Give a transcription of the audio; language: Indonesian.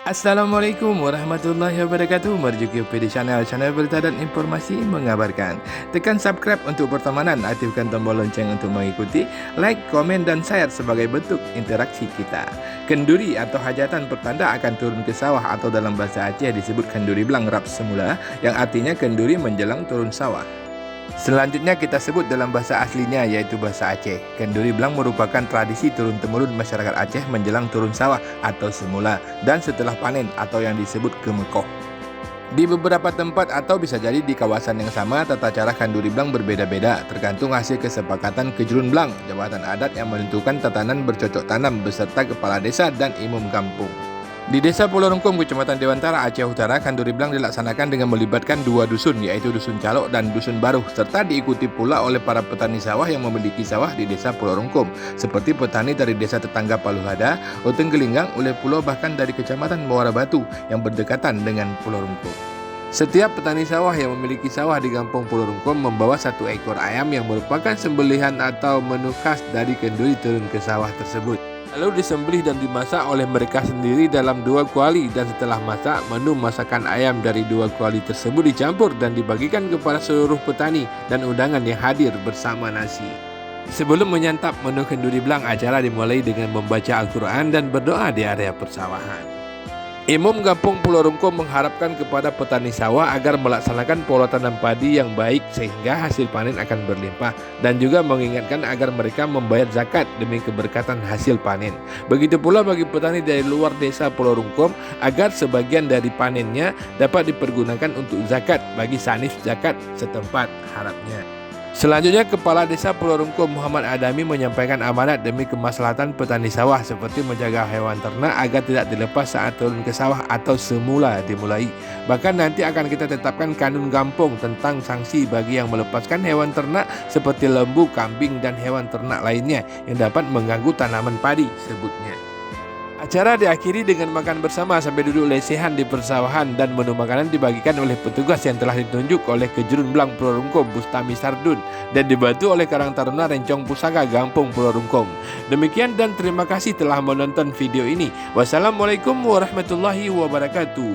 Assalamualaikum warahmatullahi wabarakatuh. Merujuk di channel berita dan informasi mengabarkan. Tekan subscribe untuk pertemanan, aktifkan tombol lonceng untuk mengikuti, like, komen, dan share sebagai bentuk interaksi kita. Kenduri atau hajatan pertanda akan turun ke sawah atau dalam bahasa Aceh disebut kenduri blang rap semula, yang artinya kenduri menjelang turun sawah. Selanjutnya kita sebut dalam bahasa aslinya, yaitu bahasa Aceh. Kenduri blang merupakan tradisi turun-temurun masyarakat Aceh menjelang turun sawah atau semula dan setelah panen atau yang disebut kemekoh. Di beberapa tempat atau bisa jadi di kawasan yang sama, tata cara kenduri blang berbeda-beda tergantung hasil kesepakatan kejurun blang, jabatan adat yang menentukan tatanan bercocok tanam beserta kepala desa dan imam kampung. Di Desa Pulau Rungkum, Kecamatan Dewantara, Aceh Utara, kenduri blang dilaksanakan dengan melibatkan dua dusun, yaitu Dusun Calok dan Dusun Baruh, serta diikuti pula oleh para petani sawah yang memiliki sawah di Desa Pulau Rungkum, seperti petani dari desa tetangga Paluhada, Oteng Gelinggang, Uleh Pulau, bahkan dari Kecamatan Muara Batu yang berdekatan dengan Pulau Rungkum. Setiap petani sawah yang memiliki sawah di Kampung Pulau Rungkum membawa satu ekor ayam yang merupakan sembelihan atau menu khas dari kenduri turun ke sawah tersebut. Lalu disembelih dan dimasak oleh mereka sendiri dalam 2 kuali, dan setelah masak, menu masakan ayam dari 2 kuali tersebut dicampur dan dibagikan kepada seluruh petani dan undangan yang hadir bersama nasi. Sebelum menyantap menu kenduri blang, acara dimulai dengan membaca Al-Quran dan berdoa di area persawahan. Imam Kampung Pulau Rungkum mengharapkan kepada petani sawah agar melaksanakan pola tanam padi yang baik sehingga hasil panen akan berlimpah, dan juga mengingatkan agar mereka membayar zakat demi keberkatan hasil panen. Begitu pula bagi petani dari luar desa Pulau Rungkum agar sebagian dari panennya dapat dipergunakan untuk zakat bagi sanif zakat setempat, harapnya. Selanjutnya, Kepala Desa Pulau Rungkum Muhammad Adami menyampaikan amanat demi kemaslahatan petani sawah seperti menjaga hewan ternak agar tidak dilepas saat turun ke sawah atau semula dimulai. Bahkan nanti akan kita tetapkan kanun kampung tentang sanksi bagi yang melepaskan hewan ternak seperti lembu, kambing, dan hewan ternak lainnya yang dapat mengganggu tanaman padi, sebutnya. Acara diakhiri dengan makan bersama sampai duduk lesehan di persawahan, dan menu makanan dibagikan oleh petugas yang telah ditunjuk oleh Kejurun Blang Pulau Rungkum Bustami Sardun dan dibantu oleh Karang Taruna Rencong Pusaka Kampung Pulau Rungkum. Demikian dan terima kasih telah menonton video ini. Wassalamualaikum warahmatullahi wabarakatuh.